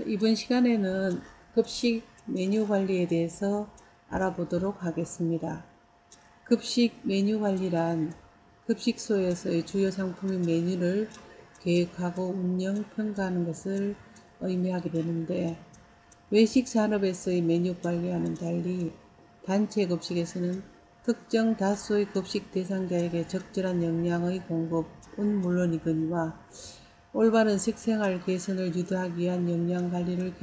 이번 시간에는 급식 메뉴 관리에 대해서 알아보도록 하겠습니다. 급식 메뉴 관리란 급식소에서의 주요 상품인 메뉴를 계획하고 운영, 평가하는 것을 의미하게 되는데, 외식 산업에서의 메뉴 관리와는 달리 단체 급식에서는 특정 다수의 급식 대상자에게 적절한 영양의 공급은 물론이거니와 올바른 식생활 개선을 유도하기 위한 영양 관리를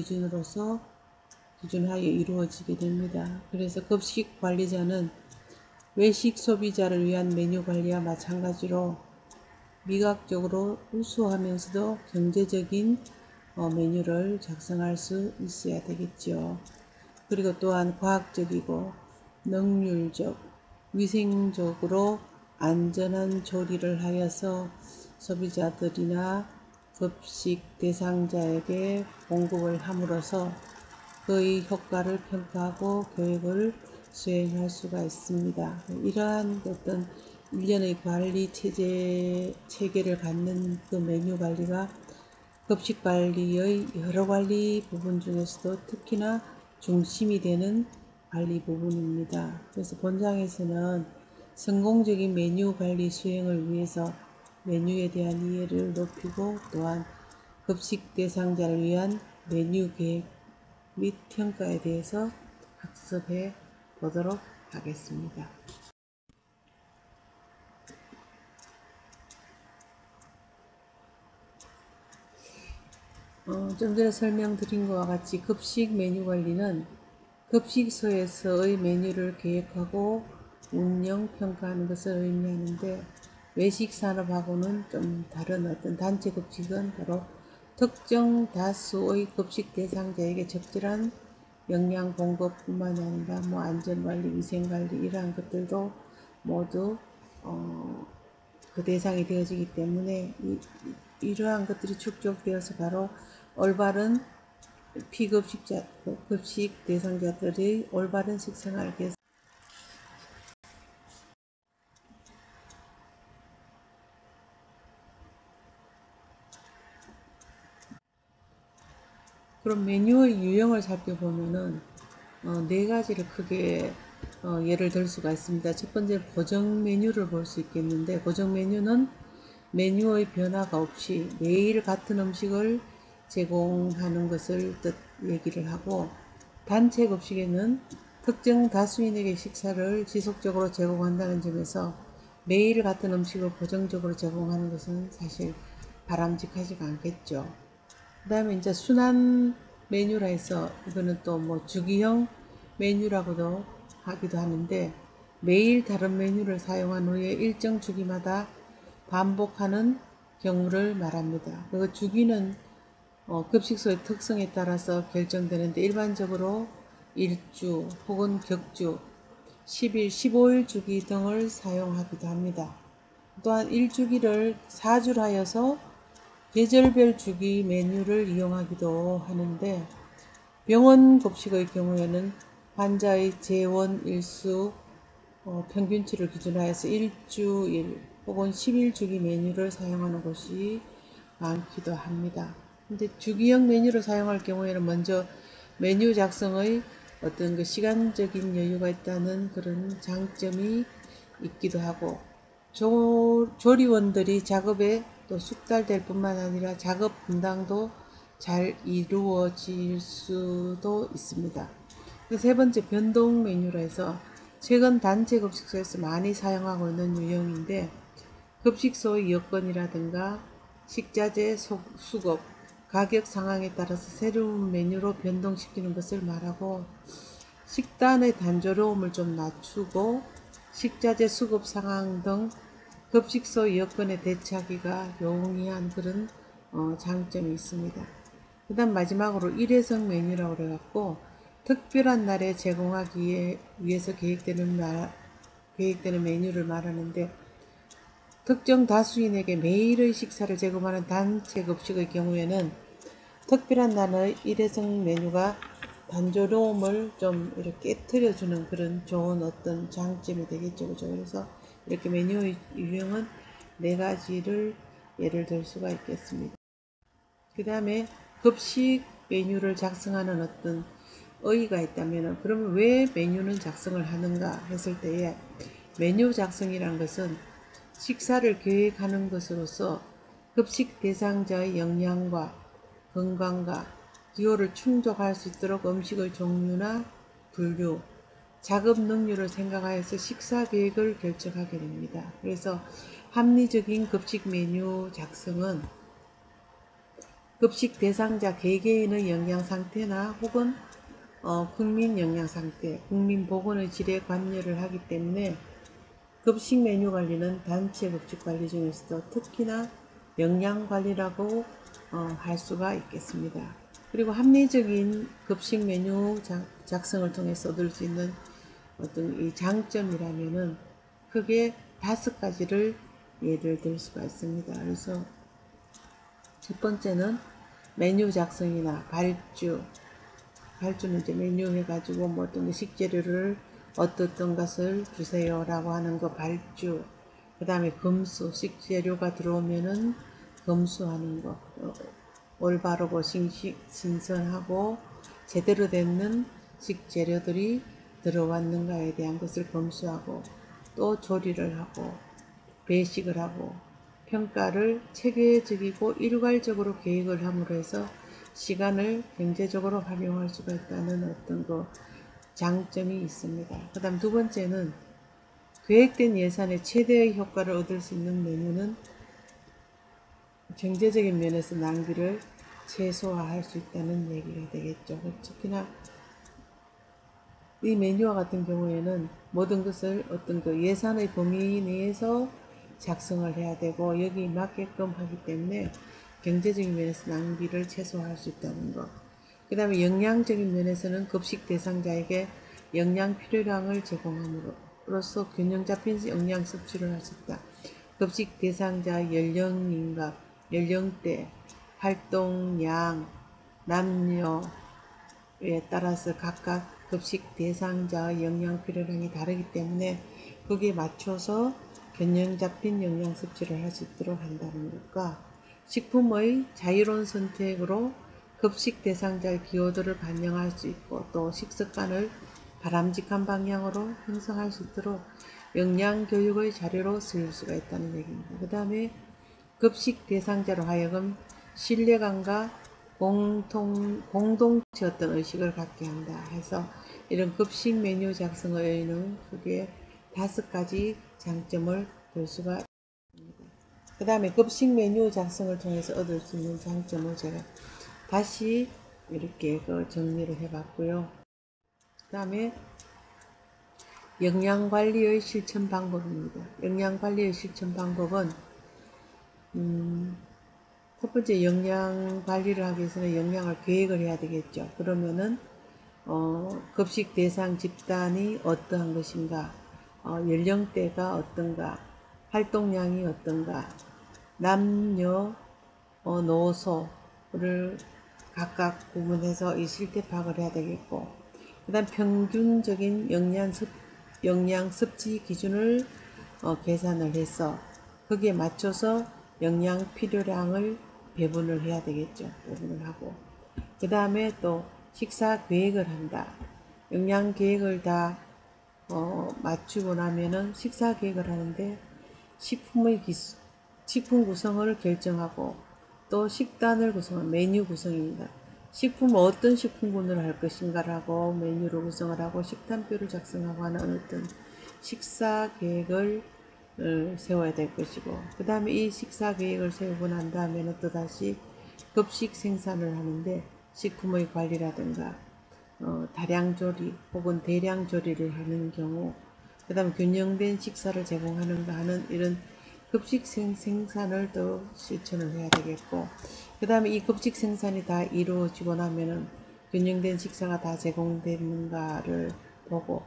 기준하여 이루어지게 됩니다. 그래서 급식 관리자는 외식 소비자를 위한 메뉴 관리와 마찬가지로 미각적으로 우수하면서도 경제적인 메뉴를 작성할 수 있어야 되겠죠. 그리고 또한 과학적이고 능률적, 위생적으로 안전한 조리를 하여서 소비자들이나 급식 대상자에게 공급을 함으로써 그의 효과를 평가하고 계획을 수행할 수가 있습니다. 이러한 어떤 일련의 관리 체계를 갖는 그 메뉴 관리가 급식 관리의 여러 관리 부분 중에서도 특히나 중심이 되는 관리 부분입니다. 그래서 본장에서는 성공적인 메뉴 관리 수행을 위해서 메뉴에 대한 이해를 높이고 또한 급식 대상자를 위한 메뉴 계획 및 평가에 대해서 학습해 보도록 하겠습니다. 좀 전에 설명드린 것과 같이 급식 메뉴 관리는 급식소에서의 메뉴를 계획하고 운영, 평가하는 것을 의미하는데, 외식 산업하고는 좀 다른 어떤 단체 급식은 바로 특정 다수의 급식 대상자에게 적절한 영양 공급뿐만 아니라 안전관리, 위생관리 이러한 것들도 모두 그 대상이 되어지기 때문에 이러한 것들이 축적되어서 바로 올바른 급식 대상자들의 올바른 식생활 개선. 그럼 메뉴의 유형을 살펴보면은 네 가지를 크게 예를 들 수가 있습니다. 첫 번째 고정 메뉴를 볼 수 있겠는데, 고정 메뉴는 메뉴의 변화가 없이 매일 같은 음식을 제공하는 것을 얘기를 하고, 단체 급식에는 특정 다수인에게 식사를 지속적으로 제공한다는 점에서 매일 같은 음식을 고정적으로 제공하는 것은 사실 바람직하지가 않겠죠. 그 다음에 이제 순환 메뉴라 해서 이거는 또 주기형 메뉴라고도 하기도 하는데, 매일 다른 메뉴를 사용한 후에 일정 주기마다 반복하는 경우를 말합니다. 그 주기는 급식소의 특성에 따라서 결정되는데, 일반적으로 일주 혹은 격주, 10일, 15일 주기 등을 사용하기도 합니다. 또한 일주기를 4주로 하여서 계절별 주기 메뉴를 이용하기도 하는데, 병원 급식의 경우에는 환자의 재원 일수 평균치를 기준하여서 일주일 혹은 10일 주기 메뉴를 사용하는 곳이 많기도 합니다. 근데 주기형 메뉴를 사용할 경우에는 먼저 메뉴 작성의 어떤 그 시간적인 여유가 있다는 그런 장점이 있기도 하고, 조리원들이 작업에 또 숙달될 뿐만 아니라 작업 분담도 잘 이루어질 수도 있습니다. 세 번째 변동 메뉴라 해서 최근 단체 급식소에서 많이 사용하고 있는 유형인데, 급식소의 여건이라든가 식자재 수급, 가격 상황에 따라서 새로운 메뉴로 변동시키는 것을 말하고, 식단의 단조로움을 좀 낮추고 식자재 수급 상황 등 급식소 여건에 대처하기가 용이한 그런 장점이 있습니다. 그 다음 마지막으로 일회성 메뉴라고 그래갖고, 특별한 날에 제공하기 위해서 계획되는 메뉴를 말하는데, 특정 다수인에게 매일의 식사를 제공하는 단체 급식의 경우에는 특별한 날의 일회성 메뉴가 단조로움을 좀 이렇게 깨트려주는 그런 좋은 어떤 장점이 되겠죠. 그죠? 그래서 이렇게 메뉴의 유형은 네 가지를 예를 들 수가 있겠습니다. 그 다음에 급식 메뉴를 작성하는 어떤 의의가 있다면 그러면 왜 메뉴는 작성을 하는가 했을 때에 메뉴 작성이란 것은 식사를 계획하는 것으로서 급식 대상자의 영양과 건강과 기호를 충족할 수 있도록 음식의 종류나 분류, 작업 능률을 생각하여서 식사 계획을 결정하게 됩니다. 그래서 합리적인 급식 메뉴 작성은 급식 대상자 개개인의 영양 상태나 혹은 국민 영양 상태, 국민 보건의 질에 관여를 하기 때문에 급식 메뉴 관리는 단체 급식 관리 중에서도 특히나 영양 관리라고 할 수가 있겠습니다. 그리고 합리적인 급식 메뉴 작성을 통해서 얻을 수 있는 어떤 이 장점이라면은 크게 5가지를 예를 들 수가 있습니다. 그래서 첫 번째는 메뉴 작성이나 발주는 이제 메뉴 해가지고 뭐 어떤 식재료를 어떤 것을 주세요라고 하는 거 발주. 그 다음에 검수, 식재료가 들어오면은 검수하는 거. 올바르고 신선하고 제대로 되는 식재료들이 들어왔는가에 대한 것을 검수하고 또 조리를 하고 배식을 하고 평가를 체계적이고 일괄적으로 계획을 함으로 해서 시간을 경제적으로 활용할 수가 있다는 어떤 그 장점이 있습니다. 그 다음 두 번째는 계획된 예산의 최대의 효과를 얻을 수 있는 메뉴는 경제적인 면에서 낭비를 최소화할 수 있다는 얘기가 되겠죠. 특히나 이 메뉴와 같은 경우에는 모든 것을 어떤 그 예산의 범위 내에서 작성을 해야 되고 여기 맞게끔 하기 때문에 경제적인 면에서 낭비를 최소화할 수 있다는 것. 그 다음에 영양적인 면에서는 급식 대상자에게 영양 필요량을 제공함으로써 균형 잡힌 영양 섭취를 할 수 있다. 급식 대상자 연령인가, 연령대, 활동량, 남녀에 따라서 각각 급식 대상자의 영양 필요량이 다르기 때문에 거기에 맞춰서 균형 잡힌 영양 섭취를 할 수 있도록 한다는 것과 식품의 자유로운 선택으로 급식 대상자의 기호들을 반영할 수 있고 또 식습관을 바람직한 방향으로 형성할 수 있도록 영양교육의 자료로 쓰일 수가 있다는 얘기입니다. 그 다음에 급식 대상자로 하여금 신뢰감과 공동체 어떤 의식을 갖게 한다 해서 이런 급식 메뉴 작성의 의의는 크게 5가지 장점을 볼 수가 있습니다. 그 다음에 급식 메뉴 작성을 통해서 얻을 수 있는 장점을 제가 다시 이렇게 정리를 해봤고요. 그 다음에 영양관리의 실천 방법입니다. 영양관리의 실천 방법은 첫 번째 영양관리를 하기 위해서는 영양을 계획을 해야 되겠죠. 그러면은 급식 대상 집단이 어떠한 것인가, 연령대가 어떤가, 활동량이 어떤가, 남녀 노소를 각각 구분해서 이 실태 파악을 해야 되겠고 그 다음 평균적인 영양 섭취 기준을 계산을 해서 거기에 맞춰서 영양 필요량을 배분을 해야 되겠죠. 배분을 하고 그 다음에 또 식사 계획을 한다. 영양 계획을 다 맞추고 나면은 식사 계획을 하는데 식품 구성을 결정하고 또 식단을 구성한 메뉴 구성입니다. 식품을 어떤 식품군을 할 것인가라고 메뉴를 구성을 하고 식단표를 작성하고 하는 어떤 식사 계획을 세워야 될 것이고 그 다음에 이 식사 계획을 세우고 난 다음에는 또다시 급식 생산을 하는데 식품의 관리라든가 다량 조리 혹은 대량 조리를 하는 경우 그 다음에 균형된 식사를 제공하는가 하는 이런 급식 생산을 또 실천을 해야 되겠고 그 다음에 이 급식 생산이 다 이루어지고 나면은 균형된 식사가 다 제공되는가를 보고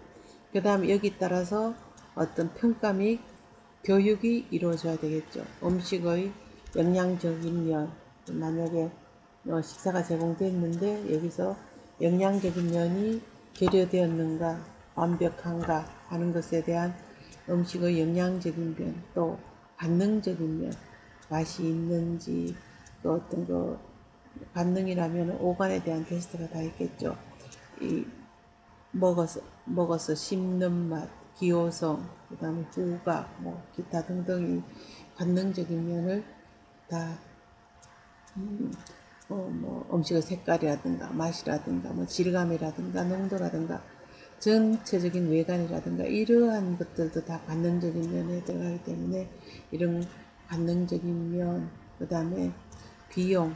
그 다음에 여기 따라서 어떤 평가 및 교육이 이루어져야 되겠죠. 음식의 영양적인 면 만약에 식사가 제공됐는데 여기서 영양적인 면이 계려되었는가 완벽한가 하는 것에 대한 음식의 영양적인 면 또 반응적인 면 맛이 있는지 또 어떤 관능이라면 오간에 대한 테스트가 다 있겠죠. 이 먹어서 씹는 맛, 기호성, 그 다음에 후각, 뭐 기타 등등의 관능적인 면을 다 뭐 음식의 색깔이라든가 맛이라든가 뭐 질감이라든가 농도라든가 전체적인 외관이라든가 이러한 것들도 다 관능적인 면에 들어가기 때문에 이런 관능적인 면, 그 다음에 비용,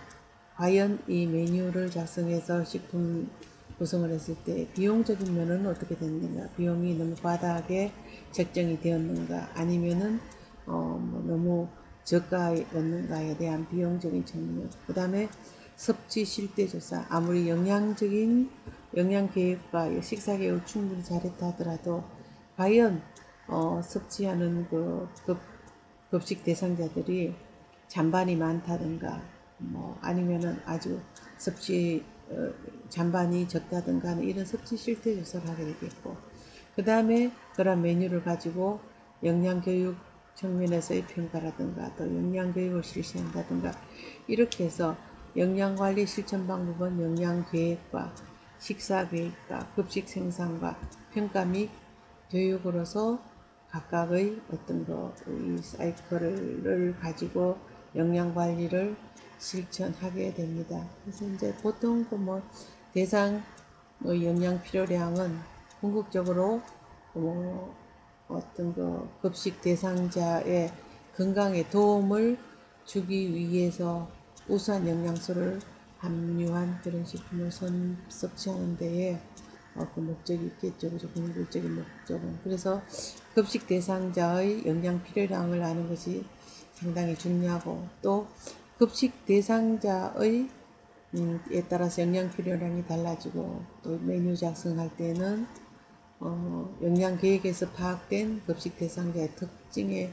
과연 이 메뉴를 작성해서 식품 구성을 했을 때 비용적인 면은 어떻게 됐는가, 비용이 너무 과다하게 책정이 되었는가, 아니면은 뭐 너무 저가였는가에 대한 비용적인 측면, 그 다음에 섭취 실태 조사, 아무리 영양적인 영양 계획과 식사 계획을 충분히 잘했다 하더라도 과연 섭취하는 그 급식 대상자들이 잔반이 많다든가 뭐 아니면은 아주 섭취 잔반이 적다든가 하는 이런 섭취 실태 조사를 하게 되겠고, 그 다음에 그런 메뉴를 가지고 영양교육 측면에서의 평가라든가 또 영양교육을 실시한다든가 이렇게 해서 영양관리 실천 방법은 영양계획과 식사계획과 급식 생산과 평가 및 교육으로서 각각의 어떤 이 사이클을 가지고 영양관리를 실천하게 됩니다. 그래서 이제 보통 뭐 대상 영양 필요량은 궁극적으로 어떤 급식 대상자의 건강에 도움을 주기 위해서 우수한 영양소를 함유한 그런 식품을 섭취하는 데에 그 목적이 있겠죠. 그죠? 궁극적인 목적은. 그래서 급식 대상자의 영양 필요량을 아는 것이 상당히 중요하고, 또 급식 대상자의 에 따라서 영양 필요량이 달라지고, 또 메뉴 작성할 때는 영양 계획에서 파악된 급식 대상자의 특징에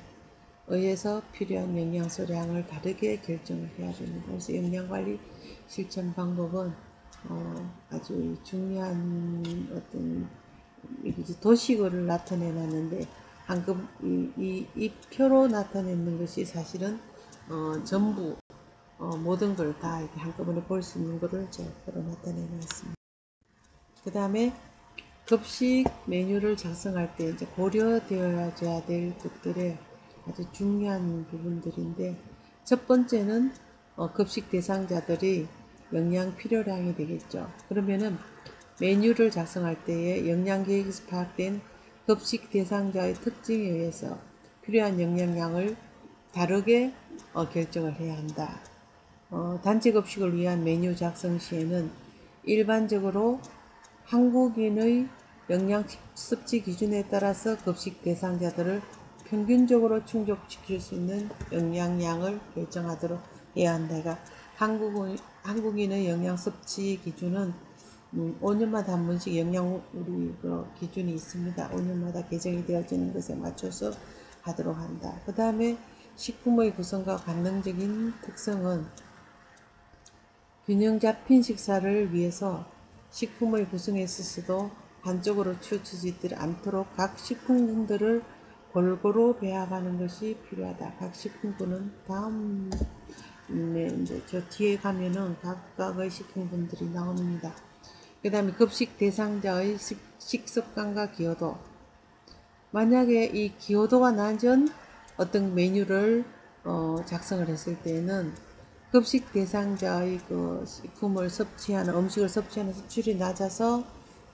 의해서 필요한 영양소량을 다르게 결정을 해야 됩니다. 그래서 영양관리 실천 방법은 아주 중요한 어떤 도식어를 나타내 놨는데 이 표로 나타내는 것이 사실은 전부 모든 걸 다 이렇게 한꺼번에 볼 수 있는 것을 제가 표로 나타내 놨습니다. 그 다음에 급식 메뉴를 작성할 때 이제 고려되어야 될 것들의 아주 중요한 부분들인데, 첫 번째는 급식 대상자들이 영양 필요량이 되겠죠. 그러면은 메뉴를 작성할 때에 영양 계획에서 파악된 급식 대상자의 특징에 의해서 필요한 영양량을 다르게 결정을 해야 한다. 단체 급식을 위한 메뉴 작성 시에는 일반적으로 한국인의 영양 섭취 기준에 따라서 급식 대상자들을 평균적으로 충족시킬 수 있는 영양량을 결정하도록 해야 한다가, 한국인의 영양 섭취 기준은 5년마다 한 번씩 영양 우리 기준이 있습니다. 5년마다 개정이 되어지는 것에 맞춰서 하도록 한다. 그 다음에 식품의 구성과 관능적인 특성은 균형 잡힌 식사를 위해서 식품의 구성에 있어서도 한쪽으로 치우치지 않도록 각 식품군들을 골고루 배합하는 것이 필요하다. 각 식품군은 다음에 이제 저 뒤에 가면은 각각의 식품군들이 나옵니다. 그 다음에 급식 대상자의 식습관과 기여도. 만약에 이 기여도가 낮은 어떤 메뉴를 작성을 했을 때는 급식 대상자의 식품을 섭취하는, 음식을 섭취하는 섭취율이 낮아서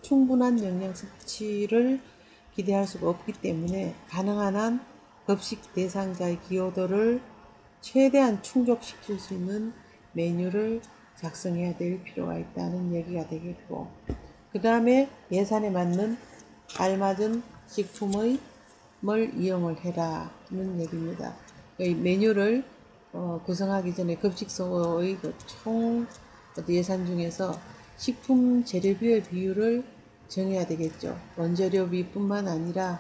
충분한 영양 섭취를 기대할 수가 없기 때문에 가능한 한 급식 대상자의 기여도를 최대한 충족시킬 수 있는 메뉴를 작성해야 될 필요가 있다는 얘기가 되겠고, 그 다음에 예산에 맞는 알맞은 식품을 이용을 해라는 얘기입니다. 메뉴를 구성하기 전에 급식소의 총 예산 중에서 식품 재료비의 비율을 정해야 되겠죠. 원재료비뿐만 아니라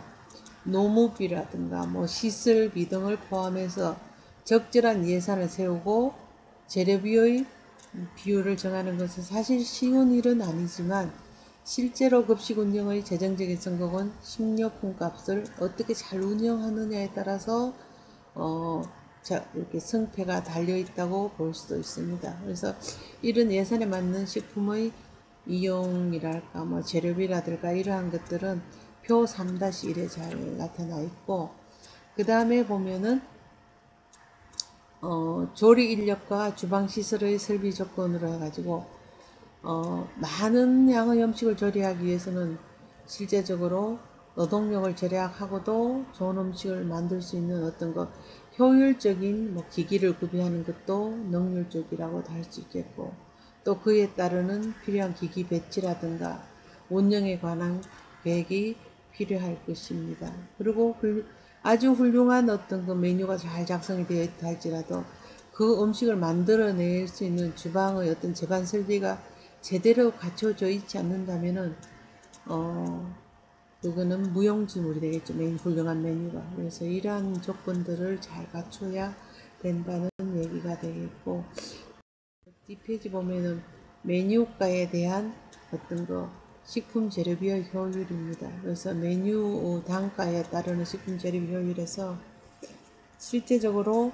노무비라든가 뭐 시설비 등을 포함해서 적절한 예산을 세우고 재료비의 비율을 정하는 것은 사실 쉬운 일은 아니지만, 실제로 급식 운영의 재정적인 성공은 식료품 값을 어떻게 잘 운영하느냐에 따라서 이렇게 성패가 달려 있다고 볼 수도 있습니다. 그래서 이런 예산에 맞는 식품의 이용이랄까 뭐 재료비라든가 이러한 것들은 표 3-1에 잘 나타나 있고, 그 다음에 보면은 조리 인력과 주방 시설의 설비 조건으로 해가지고 많은 양의 음식을 조리하기 위해서는 실제적으로 노동력을 절약하고도 좋은 음식을 만들 수 있는 어떤 효율적인 뭐 기기를 구비하는 것도 능률 쪽이라고도 할 수 있겠고, 또 그에 따르는 필요한 기기 배치라든가 운영에 관한 계획이 필요할 것입니다. 그리고 아주 훌륭한 어떤 그 메뉴가 잘 작성이 되어 있다 할지라도 그 음식을 만들어낼 수 있는 주방의 어떤 제반 설비가 제대로 갖춰져 있지 않는다면은 그거는 무용지물이 되겠죠. 훌륭한 메뉴가. 그래서 이러한 조건들을 잘 갖춰야 된다는 얘기가 되겠고, 뒷페이지 보면은 메뉴가에 대한 어떤 식품 재료비의 효율입니다. 그래서 메뉴 단가에 따르는 식품 재료비 효율에서 실제적으로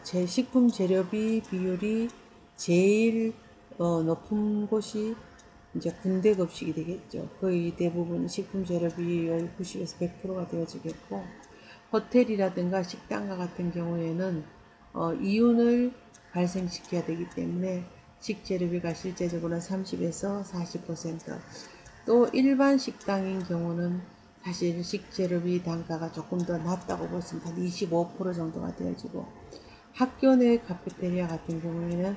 제 식품 재료비 비율이 제일 높은 곳이 이제 군대 급식이 되겠죠. 거의 대부분 식품 재료비의 90에서 100%가 되어지겠고, 호텔이라든가 식당과 같은 경우에는 이윤을 발생시켜야 되기 때문에 식재료비가 실제적으로는 30에서 40%, 또 일반 식당인 경우는 사실 식재료비 단가가 조금 더 낮다고 보시면 한 25% 정도가 되어지고, 학교 내 카페테리아 같은 경우에는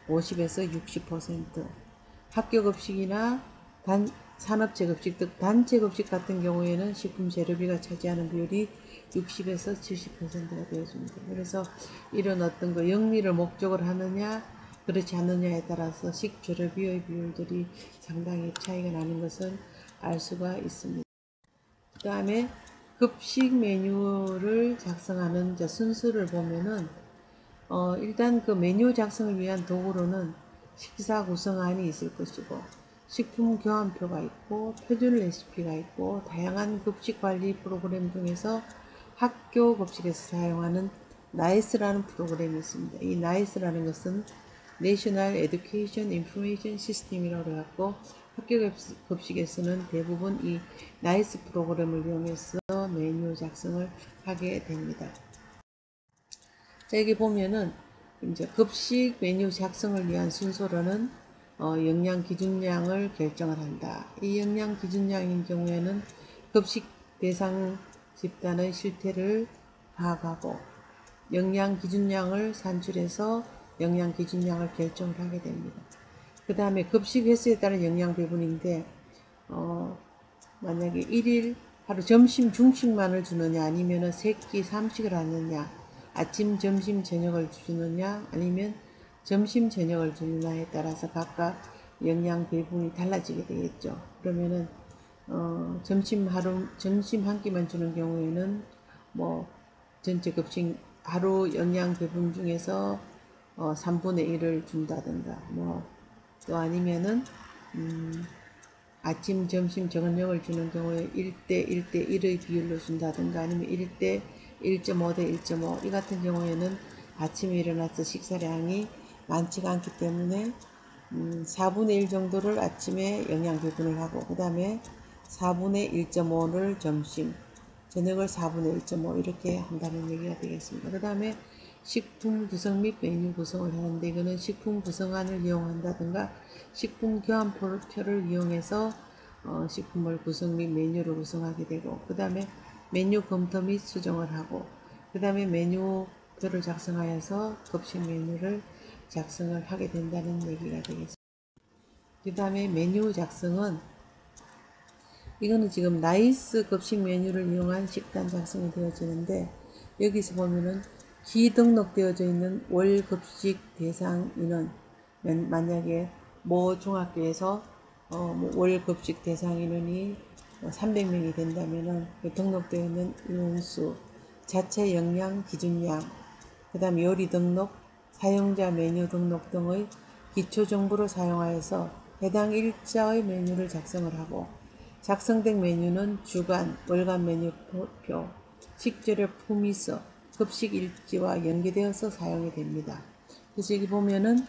50에서 60%, 학교 급식이나 산업체 급식 등 단체 급식 같은 경우에는 식품 재료비가 차지하는 비율이 60에서 70%가 되어집니다. 그래서 이런 어떤 영리를 목적으로 하느냐 그렇지 않느냐에 따라서 식재료비의 비율들이 상당히 차이가 나는 것을 알 수가 있습니다. 그 다음에 급식 메뉴를 작성하는 순서를 보면은 일단 그 메뉴 작성을 위한 도구로는 식사 구성안이 있을 것이고, 식품 교환표가 있고, 표준 레시피가 있고, 다양한 급식 관리 프로그램 중에서 학교 급식에서 사용하는 나이스라는 프로그램이 있습니다. 이 나이스라는 것은 National Education Information System이라고 해갖고, 학교 급식에서는 대부분 이 나이스 프로그램을 이용해서 메뉴 작성을 하게 됩니다. 자, 여기 보면은 이제 급식 메뉴 작성을 위한 순서로는 영양 기준량을 결정을 한다. 이 영양 기준량인 경우에는 급식 대상 집단의 실태를 파악하고 영양 기준량을 산출해서 영양 기준량을 결정을 하게 됩니다. 그 다음에 급식 횟수에 따른 영양 배분인데 만약에 1일 하루 점심 중식만을 주느냐 아니면 3끼 3식을 하느냐, 아침 점심 저녁을 주느냐 아니면 점심 저녁을 주느냐에 따라서 각각 영양 배분이 달라지게 되겠죠. 그러면은 점심 한 끼만 주는 경우에는 뭐 전체 급식 하루 영양 배분 중에서 3분의 1을 준다든가, 또 아니면은 아침, 점심, 저녁을 주는 경우에 1대 1대 1의 비율로 준다든가 아니면 1대 1.5대 1.5, 이 같은 경우에는 아침에 일어나서 식사량이 많지가 않기 때문에 4분의 1 정도를 아침에 영양 배분을 하고, 그 다음에 4분의 1.5를 점심, 저녁을 4분의 1.5 이렇게 한다는 얘기가 되겠습니다. 그 다음에 식품 구성 및 메뉴 구성을 하는데, 이거는 식품 구성안을 이용한다든가 식품 교환표를 이용해서 식품을 구성 및 메뉴를 구성하게 되고, 그 다음에 메뉴 검토 및 수정을 하고, 그 다음에 메뉴표를 작성하여서 급식 메뉴를 작성을 하게 된다는 얘기가 되겠습니다. 그 다음에 메뉴 작성은 이거는 지금 나이스 급식 메뉴를 이용한 식단 작성이 되어지는데, 여기서 보면은 기등록되어져 있는 월 급식 대상 인원, 만약에 모 중학교에서 월 급식 대상 인원이 300명이 된다면은 그 등록되어 있는 인원수, 자체 영양 기준량, 그 다음 요리 등록, 사용자 메뉴 등록 등의 기초 정보를 사용하여서 해당 일자의 메뉴를 작성을 하고, 작성된 메뉴는 주간, 월간 메뉴표, 식재료 품위서, 급식 일지와 연계되어서 사용이 됩니다. 그래서 여기 보면은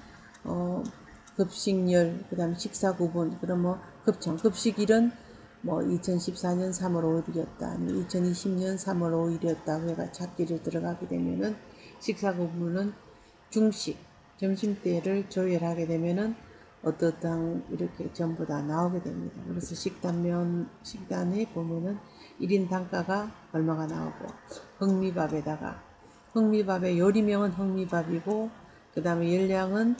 급식열, 그 다음에 식사 구분, 그럼 뭐 급식일은 뭐 2014년 3월 5일이었다, 아니면 2020년 3월 5일이었다 해가 찾기를 들어가게 되면은 식사 구분은 중식, 점심때를 조율하게 되면은 어떠한 이렇게 전부 다 나오게 됩니다. 그래서 식단에 보면은 1인 단가가 얼마가 나오고, 흑미밥의 요리명은 흑미밥이고, 그 다음에 열량은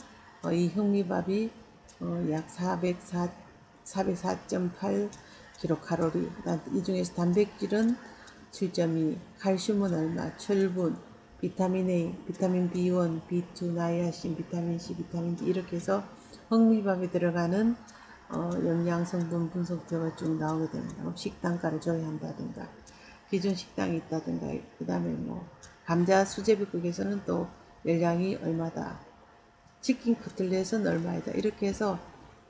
이 흑미밥이 약 404.8 킬로칼로리. 이 중에서 단백질은 7.2, 칼슘은 얼마, 철분, 비타민 A, 비타민 B1, B2, 나이아신, 비타민 C, 비타민 D 이렇게 해서 흑미밥에 들어가는 영양 성분 분석표가 쭉 나오게 됩니다. 식단가를 조회한다든가, 기존 식당이 있다든가, 그 다음에 뭐 감자 수제비국에서는 또 열량이 얼마다, 치킨 커틀렛은 얼마이다, 이렇게 해서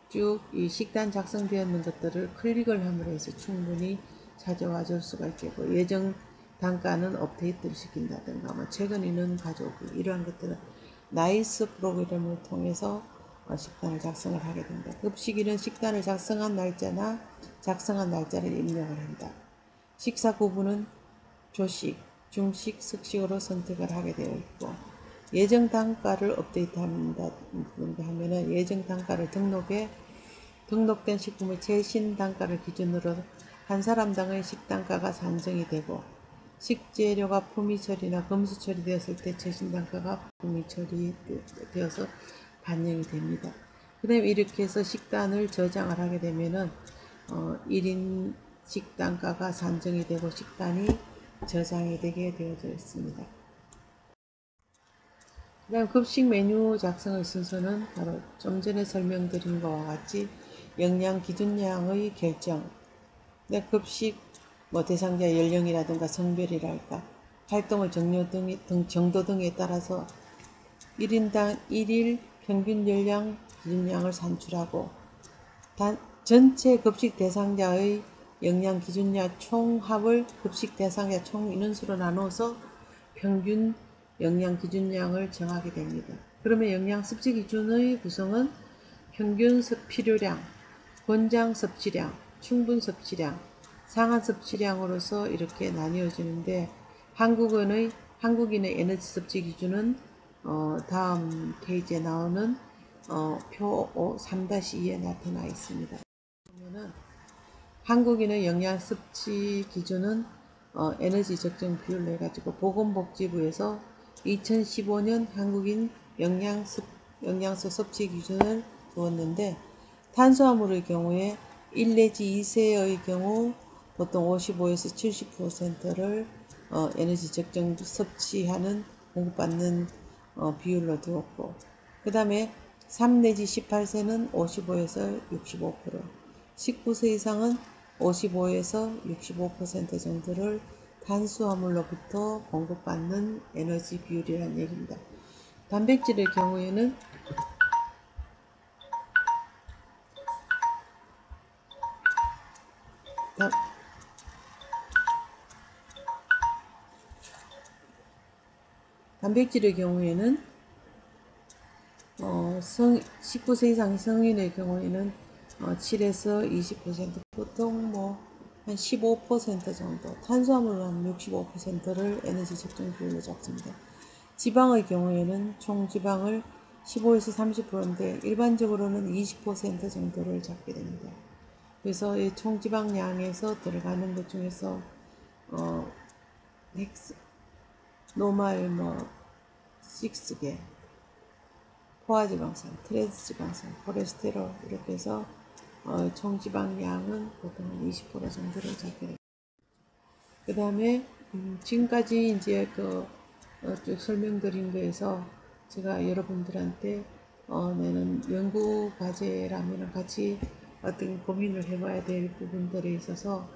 쭉 이 식단 작성되어 있는 것들을 클릭을 함으로 해서 충분히 찾아와 줄 수가 있겠고, 예정 단가는 업데이트를 시킨다든가, 뭐 최근 인원 가져오기, 이러한 것들은 나이스 프로그램을 통해서 식단을 작성을 하게 된다. 급식일은 식단을 작성한 날짜나 작성한 날짜를 입력을 한다. 식사 구분은 조식, 중식, 석식으로 선택을 하게 되어 있고, 예정 단가를 업데이트한다 하면은 예정 단가를 등록된 식품의 최신 단가를 기준으로 한 사람당의 식단가가 산정이 되고, 식재료가 품위 처리나 검수 처리되었을 때 최신 단가가 품위 처리되어서 반영이 됩니다. 그 다음에 이렇게 해서 식단을 저장을 하게 되면은 1인 식단가가 산정이 되고 식단이 저장이 되게 되어져 있습니다. 그 다음 급식 메뉴 작성의 순서는 바로 좀 전에 설명드린 것과 같이 영양 기준량의 결정, 급식 대상자 연령이라든가 성별이랄까, 활동의 정도 등에 따라서 1인당 1일 평균 열량 기준량을 산출하고, 전체 급식 대상자의 영양 기준량 총합을 급식 대상자 총 인원수로 나눠서 평균 영양 기준량을 정하게 됩니다. 그러면 영양 섭취 기준의 구성은 평균 필요량, 권장 섭취량, 충분 섭취량, 상한 섭취량으로서 이렇게 나뉘어지는데, 한국인의 에너지 섭취 기준은 다음 페이지에 나오는 표 3-2에 나타나 있습니다. 그러면은 한국인의 영양 섭취 기준은 에너지 적정 비율로 해가지고 보건복지부에서 2015년 한국인 영양소 섭취 기준을 두었는데, 탄수화물의 경우에 1 내지 2세의 경우 보통 55에서 70%를 에너지 적정 섭취하는 공급받는 비율로 두었고, 그 다음에 3 내지 18세는 55에서 65%, 19세 이상은 55에서 65% 정도를 탄수화물로부터 공급받는 에너지 비율이라는 얘기입니다. 단백질의 경우에는 단백질의 경우에는 19세 이상 성인의 경우에는 7에서 20%, 보통 한 15% 정도, 탄수화물은 한 65%를 에너지 적정 비율로 잡습니다. 지방의 경우에는 총 지방을 15에서 30%인데 일반적으로는 20% 정도를 잡게 됩니다. 그래서 이 총 지방량에서 들어가는 것 중에서 노말 6개, 포화지방산, 트랜스지방산, 콜레스테롤, 이렇게 해서 총 지방량은 보통 20% 정도를 잡게 됩니다. 그 다음에 지금까지 이제 쭉 설명드린 거에서 제가 여러분들한테 내는 연구 과제라면 같이 어떤 고민을 해봐야 될 부분들에 있어서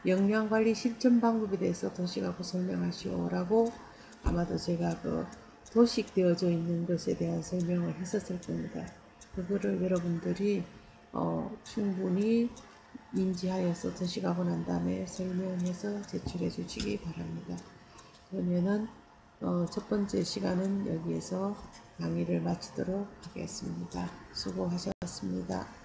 영양관리 실천 방법에 대해서 도식하고 설명하시오라고, 아마도 제가 도식되어져 있는 것에 대한 설명을 했었을 겁니다. 그거를 여러분들이 충분히 인지하여서 도식하고 난 다음에 설명해서 제출해 주시기 바랍니다. 그러면은 첫 번째 시간은 여기에서 강의를 마치도록 하겠습니다. 수고하셨습니다.